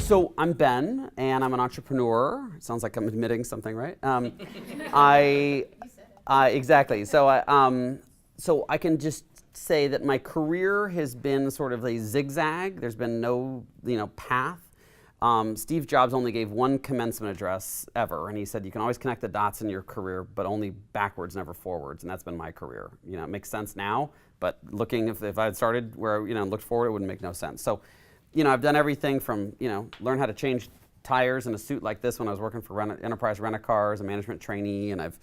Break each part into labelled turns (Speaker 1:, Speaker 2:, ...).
Speaker 1: So I'm Ben, and I'm an entrepreneur. Sounds like I'm admitting something, right? Exactly. So I can just say that my career has been sort of a zigzag. There's been no, path. Steve Jobs only gave one commencement address ever, and he said you can always connect the dots in your career, but only backwards, never forwards, and that's been my career. It makes sense now, but looking, if I had started where, looked forward, it wouldn't make no sense. So, I've done everything from, learn how to change tires in a suit like this when I was working for Enterprise Rent-A-Car as a management trainee, and I've,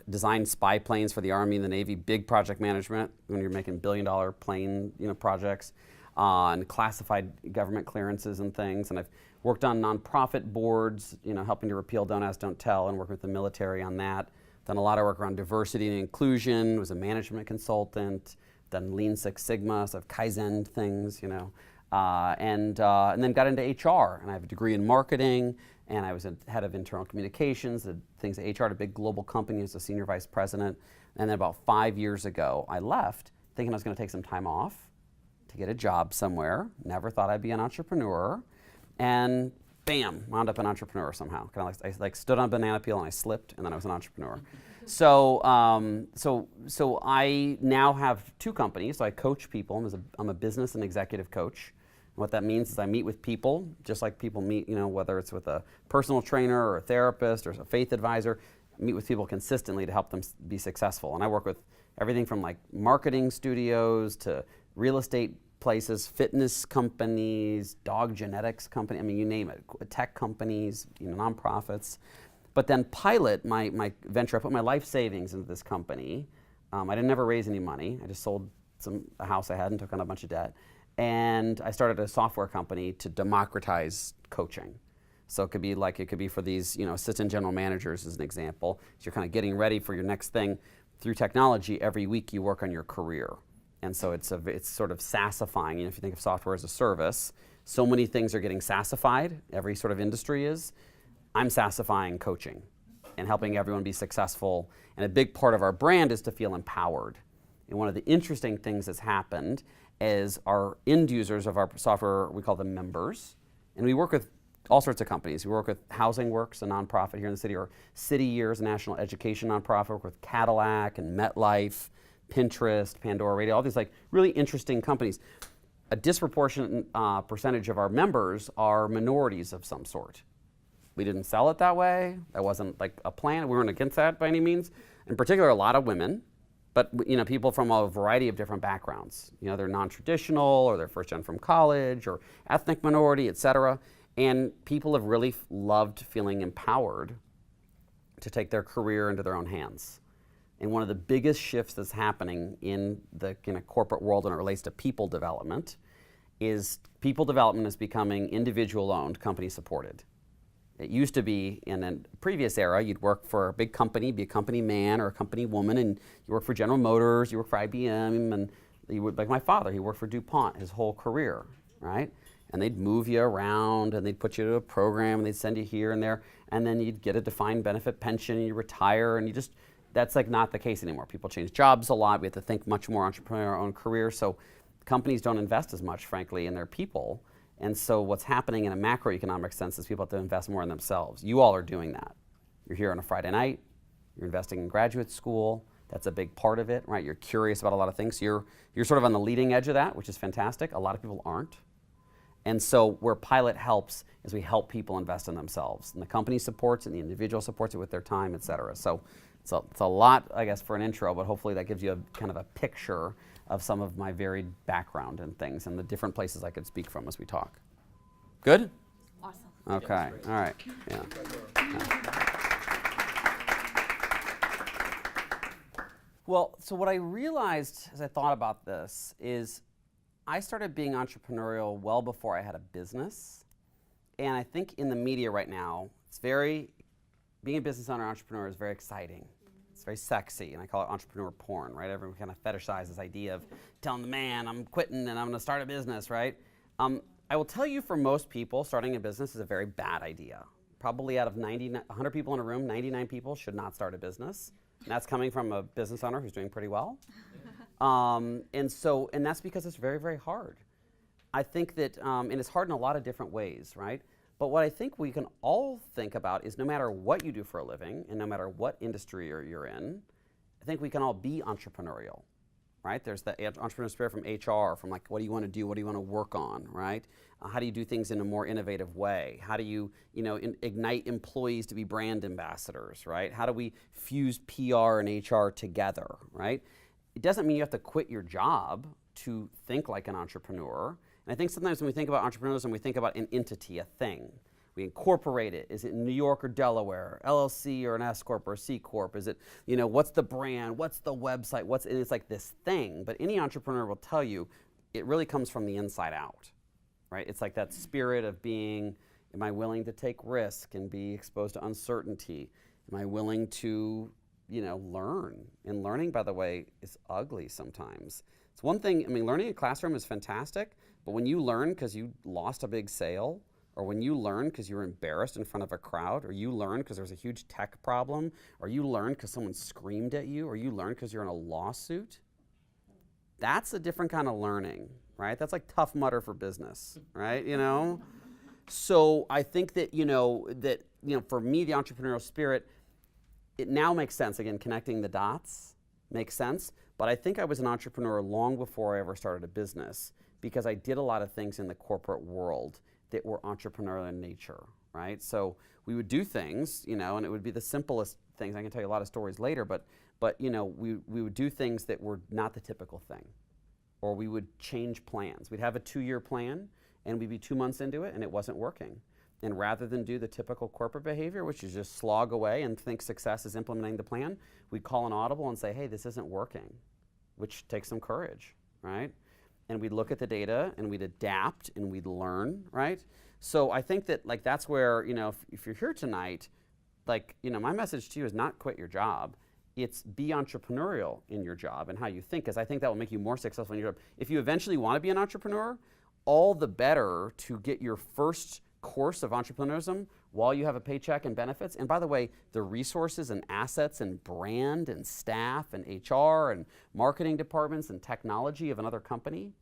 Speaker 1: designed spy planes for the Army and the Navy, big project management when you're making billion-dollar plane, projects, and classified government clearances and things, and I've worked on nonprofit boards, helping to repeal Don't Ask, Don't Tell, and working with the military on that. Done a lot of work around diversity and inclusion, was a management consultant, done Lean Six Sigma, so I've Kaizen things, and then got into HR, and I have a degree in marketing, and I was a head of internal communications, the things at HR at a big global company as a senior vice president, and then about 5 years ago, I left thinking I was gonna take some time off to get a job somewhere. Never thought I'd be an entrepreneur, and bam, wound up an entrepreneur somehow. Kind of like I stood on a banana peel and I slipped, and then I was an entrepreneur. So I now have two companies. So I coach people. I'm a business and executive coach. And what that means is I meet with people, just like people meet, whether it's with a personal trainer or a therapist or a faith advisor. I meet with people consistently to help them be successful. And I work with everything from like marketing studios to real estate places, fitness companies, dog genetics company, you name it, tech companies, nonprofits. But then Pilot, my venture, I put my life savings into this company. I didn't ever raise any money. I just sold a house I had and took on a bunch of debt. And I started a software company to democratize coaching. So it could be for these, assistant general managers as an example. So you're kind of getting ready for your next thing. Through technology, every week you work on your career. And so it's sort of SaaSifying. If you think of software as a service, so many things are getting SaaSified. Every sort of industry is. I'm SaaSifying coaching and helping everyone be successful. And a big part of our brand is to feel empowered. And one of the interesting things that's happened is our end users of our software, we call them members. And we work with all sorts of companies. We work with Housing Works, a nonprofit here in the city, or City Years, a national education nonprofit. We work with Cadillac and MetLife, Pinterest, Pandora Radio, all these like really interesting companies. A disproportionate percentage of our members are minorities of some sort. We didn't sell it that way. That wasn't like a plan. We weren't against that by any means. In particular, a lot of women, but people from a variety of different backgrounds. They're non-traditional, or they're first gen from college, or ethnic minority, et cetera. And people have really loved feeling empowered to take their career into their own hands. And one of the biggest shifts that's happening in the corporate world when it relates to people development is becoming individual-owned, company-supported. It used to be in a previous era, you'd work for a big company, be a company man or a company woman, and you work for General Motors, you work for IBM, and you would, like my father, he worked for DuPont his whole career, right? And they'd move you around, and they'd put you to a program, and they'd send you here and there, and then you'd get a defined benefit pension, and you retire, and that's like not the case anymore. People change jobs a lot. We have to think much more entrepreneurial, our own career. So companies don't invest as much, frankly, in their people. And so what's happening in a macroeconomic sense is people have to invest more in themselves. You all are doing that. You're here on a Friday night. You're investing in graduate school. That's a big part of it, right? You're curious about a lot of things. You're sort of on the leading edge of that, which is fantastic. A lot of people aren't. And so where Pilot helps is we help people invest in themselves. And the company supports it, and the individual supports it with their time, et cetera. So it's a lot, I guess, for an intro, but hopefully that gives you a kind of a picture of some of my varied background and things and the different places I could speak from as we talk. Good?
Speaker 2: Awesome.
Speaker 1: Okay, all right. Yeah. Well, so what I realized as I thought about this is I started being entrepreneurial well before I had a business. And I think in the media right now, being a business owner, entrepreneur is very exciting. It's very sexy, and I call it entrepreneur porn, right? Everyone kind of fetishizes this idea of telling the man, I'm quitting and I'm gonna start a business, right? I will tell you, for most people, starting a business is a very bad idea. Probably out of 100 people in a room, 99 people should not start a business. And that's coming from a business owner who's doing pretty well. And that's because it's very, very hard. I think that, and it's hard in a lot of different ways, right? But what I think we can all think about is no matter what you do for a living and no matter what industry you're in, I think we can all be entrepreneurial, right? There's the entrepreneurial spirit from HR, from like, what do you want to do? What do you want to work on, right? How do you do things in a more innovative way? How do you, ignite employees to be brand ambassadors, right? How do we fuse PR and HR together, right? It doesn't mean you have to quit your job to think like an entrepreneur. And I think sometimes when we think about entrepreneurialism, we think about an entity, a thing. We incorporate it. Is it in New York or Delaware, LLC or an S Corp or a C Corp? Is it, what's the brand? What's the website? And it's like this thing. But any entrepreneur will tell you it really comes from the inside out, right? It's like that spirit of being, am I willing to take risk and be exposed to uncertainty? Am I willing to, learn? And learning, by the way, is ugly sometimes. It's one thing, learning in a classroom is fantastic, but when you learn because you lost a big sale, or when you learn because you were embarrassed in front of a crowd, or you learn because there's a huge tech problem, or you learn because someone screamed at you, or you learn because you're in a lawsuit, that's a different kind of learning, right? That's like Tough Mudder for business, right? So I think that, for me, the entrepreneurial spirit, it now makes sense. Again, connecting the dots makes sense. But I think I was an entrepreneur long before I ever started a business because I did a lot of things in the corporate world that were entrepreneurial in nature, right? So we would do things, and it would be the simplest things. I can tell you a lot of stories later, but we would do things that were not the typical thing. Or we would change plans. We'd have a 2-year plan, and we'd be 2 months into it, and it wasn't working. And rather than do the typical corporate behavior, which is just slog away and think success is implementing the plan, we'd call an audible and say, hey, this isn't working, which takes some courage, right? And we'd look at the data and we'd adapt and we'd learn, right? So I think that that's where, if you're here tonight, my message to you is not quit your job. It's be entrepreneurial in your job and how you think, because I think that will make you more successful in your job. If you eventually want to be an entrepreneur, all the better to get your first course of entrepreneurship while you have a paycheck and benefits. And by the way, the resources and assets and brand and staff and HR and marketing departments and technology of another company.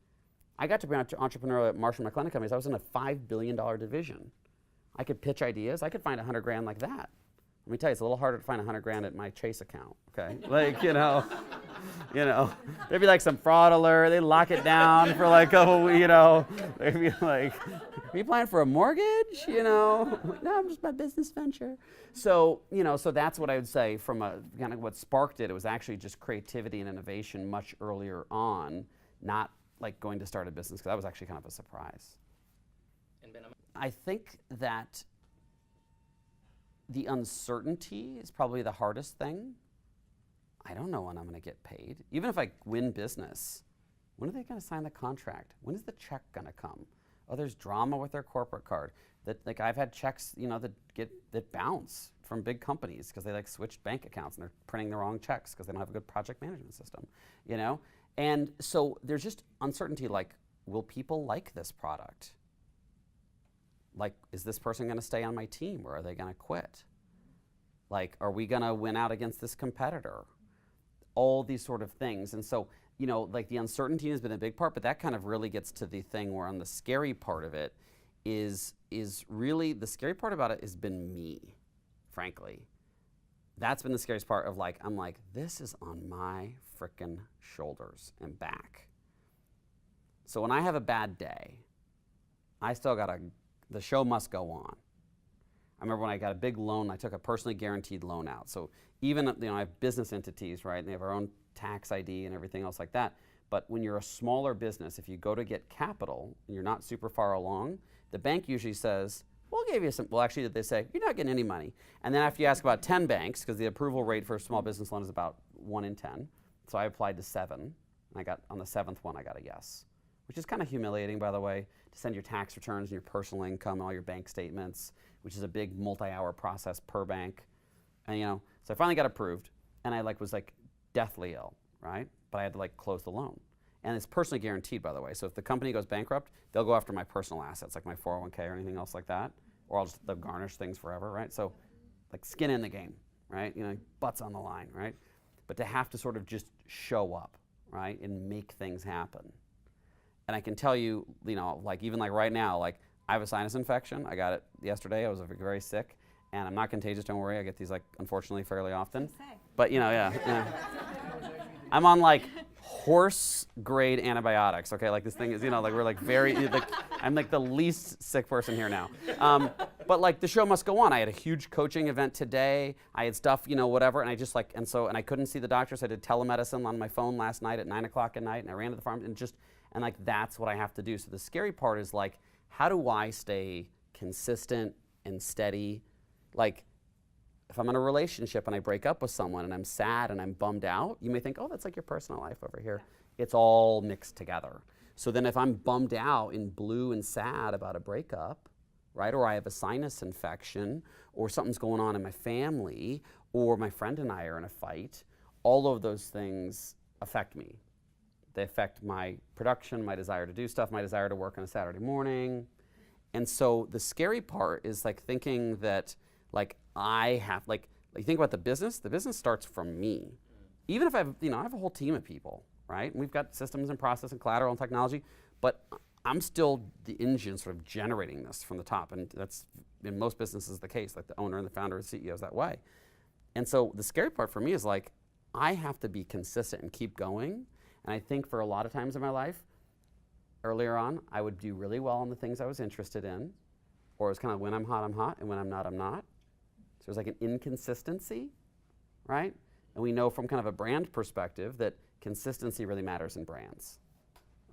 Speaker 1: I got to be an entrepreneur at Marsh & McLennan Companies. I was in a $5 billion division. I could pitch ideas. I could find $100,000 like that. Let me tell you, it's a little harder to find $100,000 at my Chase account, okay? There'd be like some fraud alert. They lock it down for like they'd be like, are you applying for a mortgage? No, I'm just my business venture. So, so that's what I would say from a kind of what sparked it. It was actually just creativity and innovation much earlier on, not like going to start a business, because that was actually kind of a surprise. I think that the uncertainty is probably the hardest thing. I don't know when I'm going to get paid. Even if I win business, when are they going to sign the contract? When is the check going to come? Oh, there's drama with their corporate card. I've had checks, that bounce from big companies because they switched bank accounts and they're printing the wrong checks because they don't have a good project management system, And so there's just uncertainty, will people like this product? Is this person going to stay on my team or are they going to quit? Are we going to win out against this competitor? All these sort of things. And so, the uncertainty has been a big part, but that kind of really gets to the thing where on the scary part of it is really, the scary part about it has been me, frankly. That's been the scariest part of I'm like, this is on my frickin' shoulders and back. So when I have a bad day, I still the show must go on. I remember when I got a big loan, I took a personally guaranteed loan out. So even, I have business entities, right? And they have our own tax ID and everything else like that. But when you're a smaller business, if you go to get capital and you're not super far along, the bank usually says, we'll give you some, well actually they say, you're not getting any money. And then after you ask about 10 banks, because the approval rate for a small business loan is about 1 in 10. So I applied to 7, and on the 7th one, I got a yes. Which is kind of humiliating, by the way, to send your tax returns and your personal income and all your bank statements, which is a big multi-hour process per bank. And so I finally got approved, and I was deathly ill, right? But I had to close the loan. And it's personally guaranteed, by the way. So if the company goes bankrupt, they'll go after my personal assets, like my 401k or anything else like that, or they'll garnish things forever, right? So skin in the game, right? Butts on the line, right? But to have to sort of just show up, right, and make things happen. And I can tell you, even right now, I have a sinus infection. I got it yesterday. I was very sick, and I'm not contagious. Don't worry. I get these like unfortunately fairly often. But yeah. I'm on like horse grade antibiotics. Okay, like this thing is, like we're like very like I'm like the least sick person here now. But like the show must go on. I had a huge coaching event today. I had stuff, whatever, and I just like and I couldn't see the doctor, so I did telemedicine on my phone last night at 9 o'clock at night, and I ran to the farm and like that's what I have to do. So the scary part is like, how do I stay consistent and steady? Like, if I'm in a relationship and I break up with someone and I'm sad and I'm bummed out, you may think, oh, that's like your personal life over here. Yeah. It's all mixed together. So then if I'm bummed out and blue and sad about a breakup, right, or I have a sinus infection, or something's going on in my family, or my friend and I are in a fight, all of those things affect me. They affect my production, my desire to do stuff, my desire to work on a Saturday morning. And so the scary part is like thinking that like I have, like you think about the business starts from me. Even if I have a whole team of people, right? And we've got systems and process and collateral and technology, but I'm still the engine sort of generating this from the top. And that's in most businesses the case, like the owner and the founder and CEO is that way. And so the scary part for me is like, I have to be consistent and keep going. And I think for a lot of times in my life, earlier on, I would do really well on the things I was interested in, or it was kind of when I'm hot, and when I'm not, I'm not. So there's like an inconsistency, right? And we know from kind of a brand perspective that consistency really matters in brands,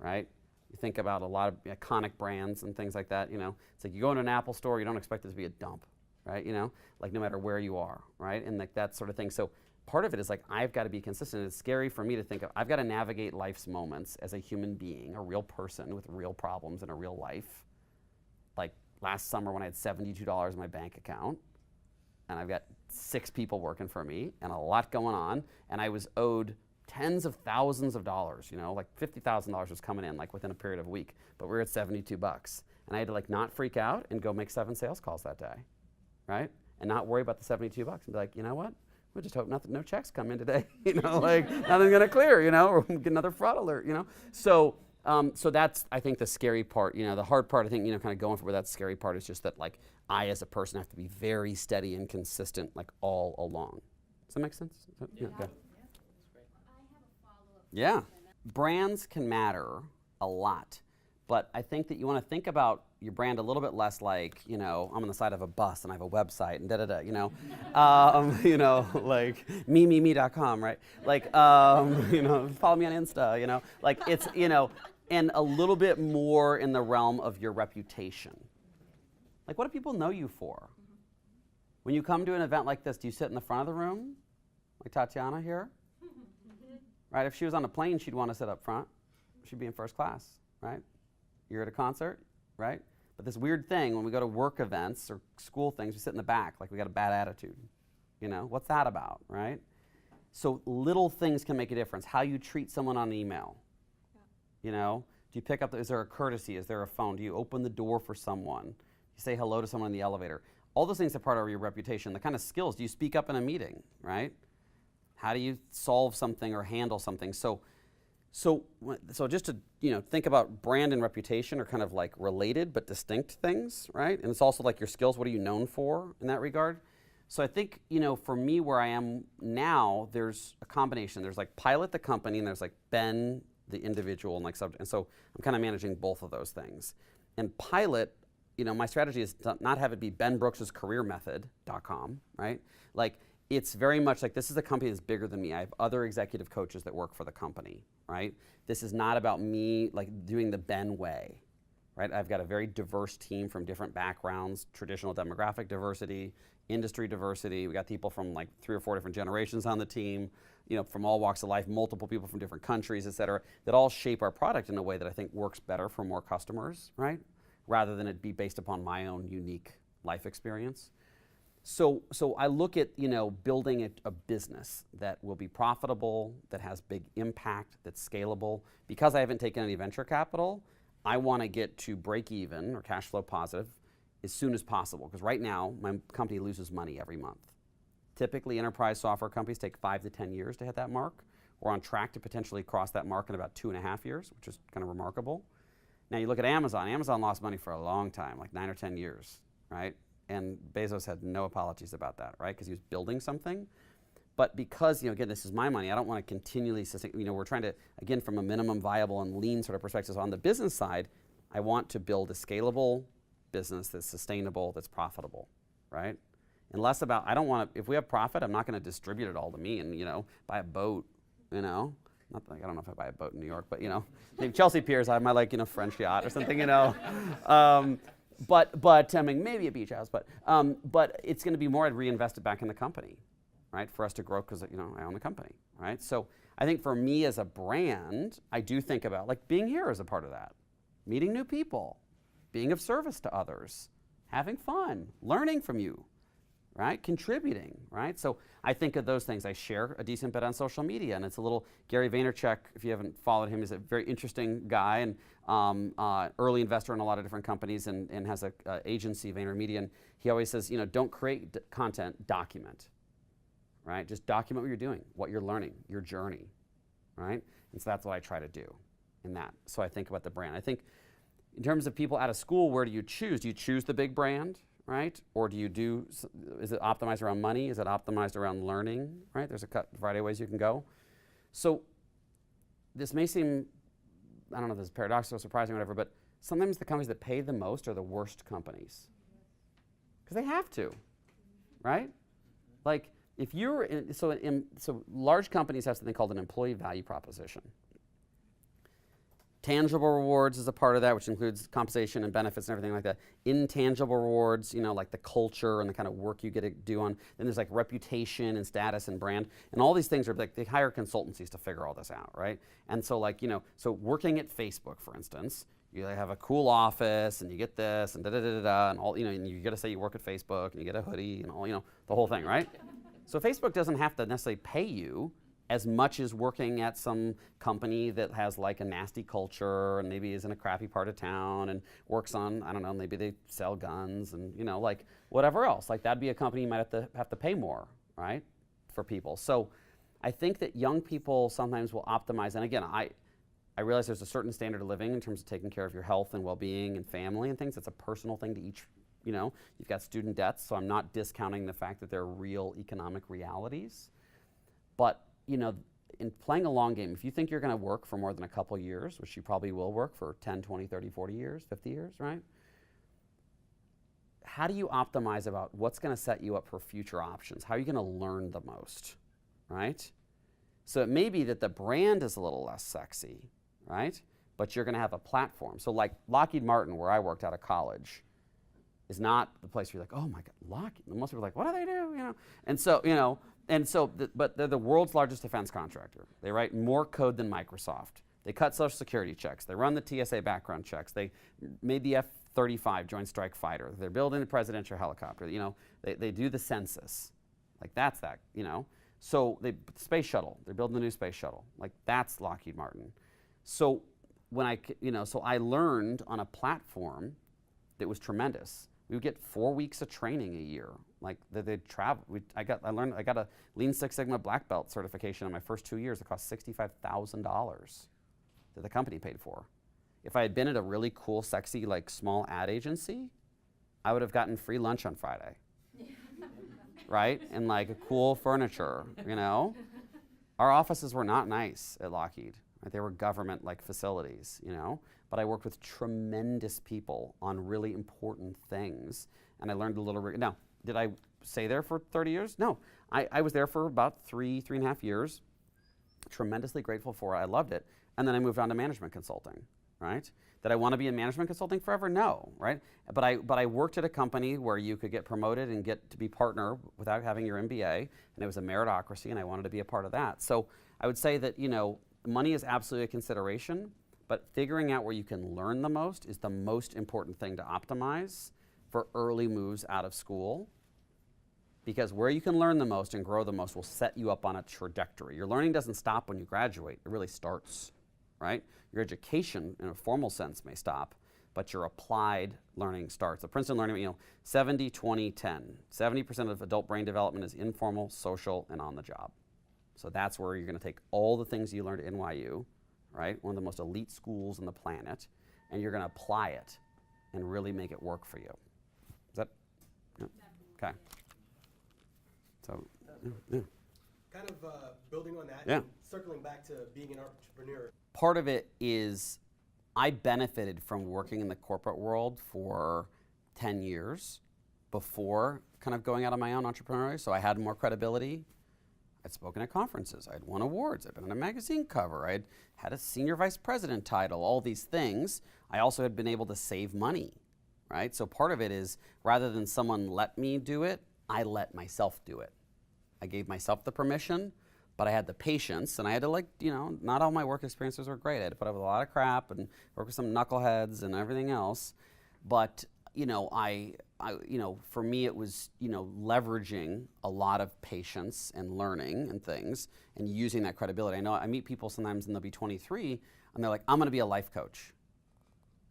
Speaker 1: right? You think about a lot of iconic brands and things like that, It's like you go into an Apple store, you don't expect it to be a dump, right? Like no matter where you are, right? And like that sort of thing. So part of it is like, I've got to be consistent. It's scary for me to think of, I've got to navigate life's moments as a human being, a real person with real problems in a real life. Like last summer when I had $72 in my bank account, and I've got 6 people working for me and a lot going on, and I was owed tens of thousands of dollars, like $50,000 was coming in like within a period of a week, but we were at $72. And I had to like not freak out and go make 7 sales calls that day, right? And not worry about the $72 and be like, you know what? We'll just hope no checks come in today, like nothing's gonna clear, or get another fraud alert, So that's, I think, the scary part. The hard part, I think, kind of going for where that scary part is just that, like, I as a person have to be very steady and consistent, like, all along. Does that make sense? Yeah. Okay.
Speaker 2: I have a follow-up.
Speaker 1: Yeah. Brands can matter a lot, but I think that you want to think about your brand a little bit less like, I'm on the side of a bus and I have a website and like me.com, right? Like, follow me on Insta, like it's, and a little bit more in the realm of your reputation. Like, what do people know you for? When you come to an event like this, do you sit in the front of the room, like Tatiana here? Right? If she was on a plane, she'd want to sit up front. She'd be in first class, right? You're at a concert, right? But this weird thing, when we go to work events or school things, we sit in the back like we got a bad attitude. What's that about, right? So little things can make a difference. How you treat someone on email. Yeah. Do you pick up, is there a courtesy? Is there a phone? Do you open the door for someone? Do you say hello to someone in the elevator? All those things are part of your reputation. The kind of skills, do you speak up in a meeting, right? How do you solve something or handle something? So just to think about brand and reputation are kind of like related but distinct things, right? And it's also like your skills. What are you known for in that regard? So I think for me where I am now, there's a combination. There's like Pilot the company, and there's like Ben the individual and like subject. And so I'm kind of managing both of those things. And Pilot, my strategy is to not have it be benbrooks'scareermethod.com, right? Like it's very much like this is a company that's bigger than me. I have other executive coaches that work for the company, right? This is not about me like doing the Ben way, right? I've got a very diverse team from different backgrounds, traditional demographic diversity, industry diversity. We got people from like 3 or 4 different generations on the team, from all walks of life, multiple people from different countries, et cetera, that all shape our product in a way that I think works better for more customers, right? Rather than it be based upon my own unique life experience. So I look at, building a business that will be profitable, that has big impact, that's scalable. Because I haven't taken any venture capital, I want to get to break even or cash flow positive as soon as possible. Because right now, my company loses money every month. Typically, enterprise software companies take 5 to 10 years to hit that mark. We're on track to potentially cross that mark in about 2.5 years, which is kind of remarkable. Now you look at Amazon. Amazon lost money for a long time, like 9 or 10 years, right? And Bezos had no apologies about that, right? Because he was building something. But because, again, this is my money, I don't want to continually sustain, we're trying to, again, from a minimum viable and lean sort of perspective. So on the business side, I want to build a scalable business that's sustainable, that's profitable, right? And less about, I don't want to, if we have profit, I'm not going to distribute it all to me and, buy a boat, Not like, I don't know if I buy a boat in New York, but, maybe Chelsea Piers, I have my, French yacht or something, But I mean, maybe a beach house, but it's going to be more I'd reinvest it back in the company, right? For us to grow because, I own the company, right? So I think for me as a brand, I do think about, being here as a part of that. Meeting new people, being of service to others, having fun, learning from you, right? Contributing, right? So I think of those things. I share a decent bit on social media, and it's a little Gary Vaynerchuk, if you haven't followed him, he's a very interesting guy and early investor in a lot of different companies and has an agency, VaynerMedia, and he always says, don't create content, document, right? Just document what you're doing, what you're learning, your journey, right? And so that's what I try to do in that. So I think about the brand. I think in terms of people out of school, where do you choose? Do you choose the big brand? Right? Or is it optimized around money? Is it optimized around learning? Right? There's a variety of ways you can go. So this may seem, I don't know if this is paradoxical or surprising or whatever, but sometimes the companies that pay the most are the worst companies. Because they have to, right? Like if you're, so large companies have something called an employee value proposition. Tangible rewards is a part of that, which includes compensation and benefits and everything like that. Intangible rewards, like the culture and the kind of work you get to do on. Then there's reputation and status and brand. And all these things are they hire consultancies to figure all this out, right? And so so working at Facebook, for instance, you have a cool office and you get this and da-da-da-da-da and all, and you got to say you work at Facebook and you get a hoodie and all, the whole thing, right? So Facebook doesn't have to necessarily pay you as much as working at some company that has a nasty culture and maybe is in a crappy part of town and works on, I don't know, maybe they sell guns and, whatever else. That'd be a company you might have to pay more, right, for people. So I think that young people sometimes will optimize. And again, I realize there's a certain standard of living in terms of taking care of your health and well-being and family and things. It's a personal thing to each, you've got student debts, so I'm not discounting the fact that there are real economic realities. But in playing a long game, if you think you're going to work for more than a couple years, which you probably will work for 10, 20, 30, 40 years, 50 years, right? How do you optimize about what's going to set you up for future options? How are you going to learn the most, right? So it may be that the brand is a little less sexy, right? But you're going to have a platform. So Lockheed Martin, where I worked out of college, is not the place where you're oh my God, Lockheed. Most people are what do they do? But they're the world's largest defense contractor. They write more code than Microsoft. They cut Social Security checks. They run the TSA background checks. They made the F-35 Joint Strike Fighter. They're building the presidential helicopter. They do the census. That's that. So the space shuttle. They're building the new space shuttle. That's Lockheed Martin. So when I learned on a platform that was tremendous. We would get 4 weeks of training a year. They'd travel. I got a Lean Six Sigma Black Belt certification in my first 2 years. It cost $65,000 that the company paid for. If I had been at a really cool, sexy, small ad agency, I would have gotten free lunch on Friday, right? And cool furniture, Our offices were not nice at Lockheed. Right? They were government facilities, But I worked with tremendous people on really important things, and I learned a little. Now, did I stay there for 30 years? No, I was there for about three and a half years. Tremendously grateful for it. I loved it, and then I moved on to management consulting. Right? Did I want to be in management consulting forever? No, right? But I worked at a company where you could get promoted and get to be partner without having your MBA, and it was a meritocracy, and I wanted to be a part of that. So I would say that money is absolutely a consideration. But figuring out where you can learn the most is the most important thing to optimize for early moves out of school. Because where you can learn the most and grow the most will set you up on a trajectory. Your learning doesn't stop when you graduate. It really starts, right? Your education, in a formal sense, may stop, but your applied learning starts. The Princeton learning, 70, 20, 10. 70% of adult brain development is informal, social, and on the job. So that's where you're going to take all the things you learned at NYU, right? One of the most elite schools on the planet, and you're going to apply it and really make it work for you. Is that? Yeah. Okay. So, yeah.
Speaker 3: Kind of building on that,
Speaker 1: Yeah.
Speaker 3: and circling back to being an entrepreneur.
Speaker 1: Part of it is I benefited from working in the corporate world for 10 years before kind of going out on my own entrepreneurially, so I had more credibility. I'd spoken at conferences, I'd won awards, I'd been on a magazine cover, I'd had a senior vice president title, all these things. I also had been able to save money, right? So part of it is rather than someone let me do it, I let myself do it. I gave myself the permission, but I had the patience, and I had to not all my work experiences were great. I had to put up with a lot of crap and work with some knuckleheads and everything else. But for me it was leveraging a lot of patience and learning and things and using that credibility. I know I meet people sometimes and they'll be 23 and they're like, I'm going to be a life coach.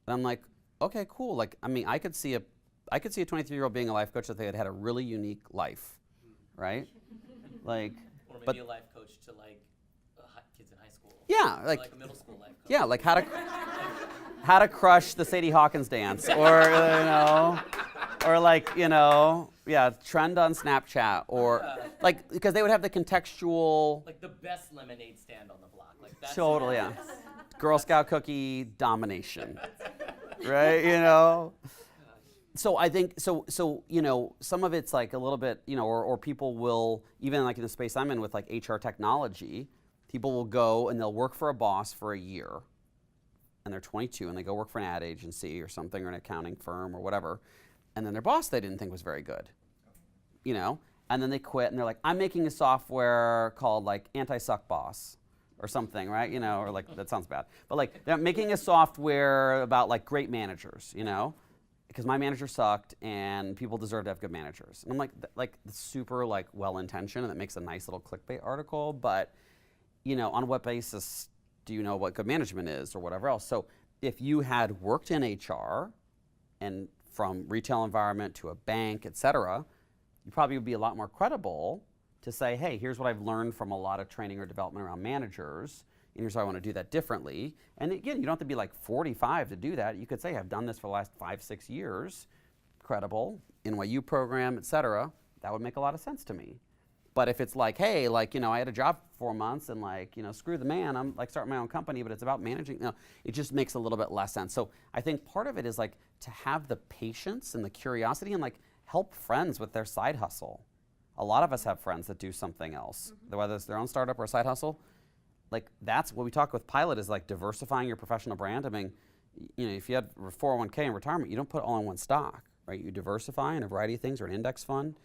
Speaker 1: And I'm like, okay, cool. Like, I mean, I could see a 23-year-old being a life coach if they had a really unique life, right? Like,
Speaker 4: or maybe a life coach to like kids in high school.
Speaker 1: Yeah,
Speaker 4: or like a middle school life coach.
Speaker 1: Yeah, like how to crush the Sadie Hawkins dance, or trend on Snapchat, or because they would have the contextual.
Speaker 4: Like the best lemonade stand on the block. Like that's
Speaker 1: Totally, yeah. Girl Scout cookie domination, right? So I think some of it's like a little bit, or people will, even like in the space I'm in with like HR technology, people will go and they'll work for a boss for a year, and they're 22 and they go work for an ad agency or something, or an accounting firm or whatever, and then their boss they didn't think was very good, and then they quit and they're like, I'm making a software called like Anti-Suck Boss or something, right? Or like, that sounds bad, but like they're making a software about like great managers, because my manager sucked and people deserve to have good managers. And I'm like super like well-intentioned, and that makes a nice little clickbait article, but on what basis do you know what good management is or whatever else? So if you had worked in HR and from retail environment to a bank, et cetera, you probably would be a lot more credible to say, hey, here's what I've learned from a lot of training or development around managers, and here's how I want to do that differently. And again, you don't have to be like 45 to do that. You could say, I've done this for the last 5-6 years, credible, NYU program, et cetera. That would make a lot of sense to me. But if it's like, hey, I had a job for 4 months and screw the man, I'm like starting my own company, but it's about managing, it just makes a little bit less sense. So I think part of it is like to have the patience and the curiosity and like help friends with their side hustle. A lot of us have friends that do something else, whether it's their own startup or a side hustle. Like that's what we talk with Pilot is like diversifying your professional brand. I mean, if you had 401k in retirement, you don't put it all in one stock, right? You diversify in a variety of things, or an index fund,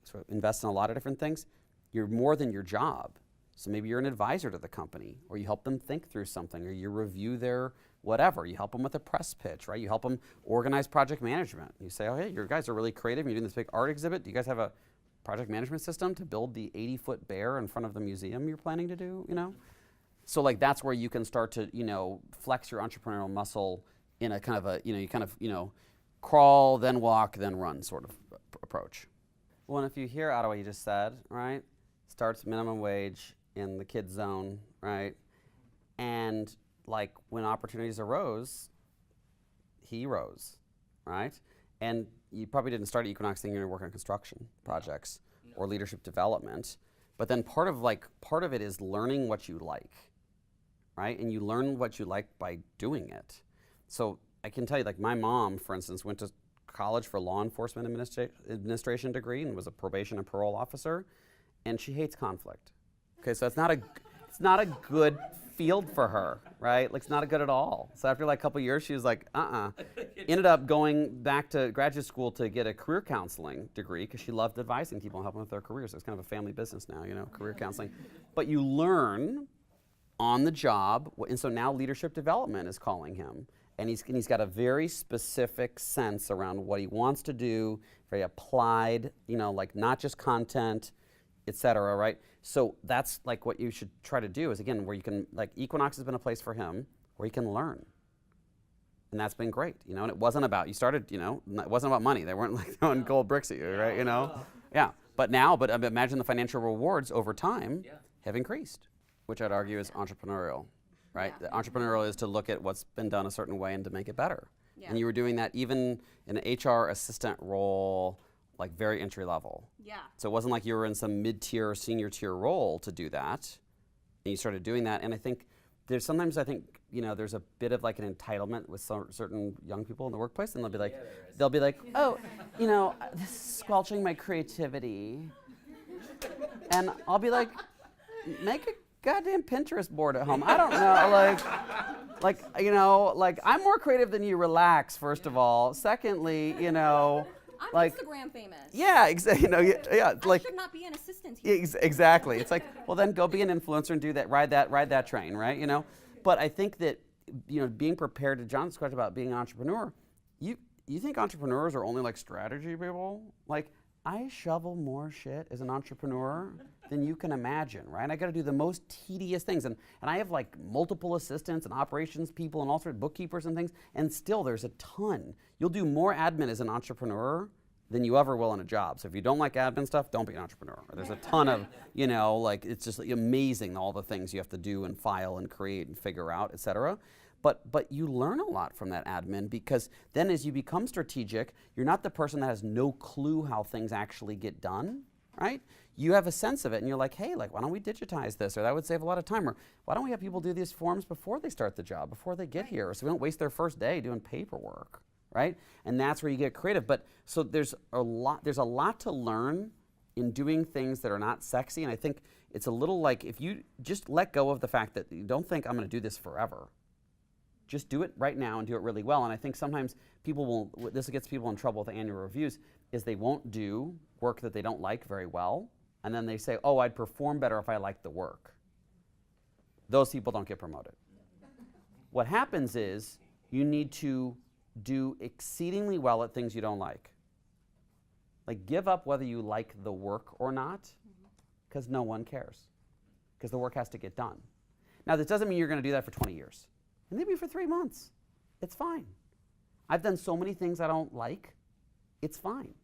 Speaker 1: so invest in a lot of different things. You're more than your job. So maybe you're an advisor to the company, or you help them think through something, or you review their whatever. You help them with a press pitch, right? You help them organize project management. You say, oh, hey, your guys are really creative. You're doing this big art exhibit. Do you guys have a project management system to build the 80-foot bear in front of the museum you're planning to do, So like that's where you can start to, flex your entrepreneurial muscle in a kind of a, you kind of, crawl, then walk, then run sort of approach. Well, and if you hear out of what you just said, right, starts minimum wage in the kid zone, right, and like when opportunities arose, he rose, right, and you probably didn't start at Equinox thinking you're going to work on construction projects or leadership development, but then part of it is learning what you like, right, and you learn what you like by doing it. So I can tell you, like my mom, for instance, went to college for law enforcement administration degree and was a probation and parole officer, and she hates conflict. Okay, so it's not a good field for her, right? Like it's not good at all. So after like a couple years, she was like, ended up going back to graduate school to get a career counseling degree because she loved advising people and helping with their careers. So it's kind of a family business now, career counseling. But you learn on the job, and so now leadership development is calling him. And he's got a very specific sense around what he wants to do, very applied, like not just content, et cetera, right? So that's like what you should try to do is, again, where you can, like Equinox has been a place for him where he can learn. And that's been great, and it wasn't about, you started, it wasn't about money. They weren't like throwing gold bricks at you, right, Yeah, but imagine the financial rewards over time have increased, which I'd argue is entrepreneurial. right?
Speaker 5: Yeah.
Speaker 1: The entrepreneurial is to look at what's been done a certain way and to make it better.
Speaker 5: Yeah.
Speaker 1: And you were doing that even in an HR assistant role, like very entry level.
Speaker 5: Yeah.
Speaker 1: So it wasn't like you were in some mid-tier or senior tier role to do that. And you started doing that. And I think there's sometimes, there's a bit of like an entitlement with certain young people in the workplace. And they'll be like, oh, this is squelching my creativity. And I'll be like, make a goddamn Pinterest board at home. I don't know, I'm more creative than you. Relax, first of all. Secondly,
Speaker 5: I'm Instagram famous.
Speaker 1: Yeah, exactly.
Speaker 5: I should not be an assistant here.
Speaker 1: Exactly. It's like, well, then go be an influencer and do that. Ride that train, right? But I think that being prepared to John's question about being an entrepreneur. You think entrepreneurs are only like strategy people? Like, I shovel more shit as an entrepreneur than you can imagine, right? I got to do the most tedious things, and I have like multiple assistants and operations people and all sorts of bookkeepers and things, and still there's a ton. You'll do more admin as an entrepreneur than you ever will in a job. So if you don't like admin stuff, don't be an entrepreneur. There's a ton of, it's just amazing all the things you have to do and file and create and figure out, et cetera. But you learn a lot from that admin, because then as you become strategic, you're not the person that has no clue how things actually get done, right? You have a sense of it, and you're like, hey, why don't we digitize this? Or that would save a lot of time. Or why don't we have people do these forms before they start the job, before they get here, so we don't waste their first day doing paperwork, right? And that's where you get creative. But so there's a lot to learn in doing things that are not sexy. And I think it's a little like, if you just let go of the fact that you don't think I'm going to do this forever. Just do it right now and do it really well. And I think sometimes this gets people in trouble with annual reviews, is they won't do work that they don't like very well. And then they say, oh, I'd perform better if I liked the work. Those people don't get promoted. What happens is you need to do exceedingly well at things you don't like. Like, give up whether you like the work or not, because no one cares. Because the work has to get done. Now, this doesn't mean you're going to do that for 20 years. Maybe for 3 months. It's fine. I've done so many things I don't like. It's fine.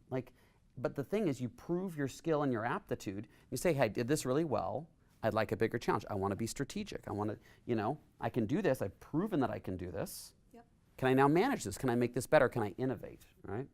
Speaker 1: But the thing is, you prove your skill and your aptitude. You say, hey, I did this really well. I'd like a bigger challenge. I want to be strategic. I want to, I can do this. I've proven that I can do this. Yep. Can I now manage this? Can I make this better? Can I innovate, right?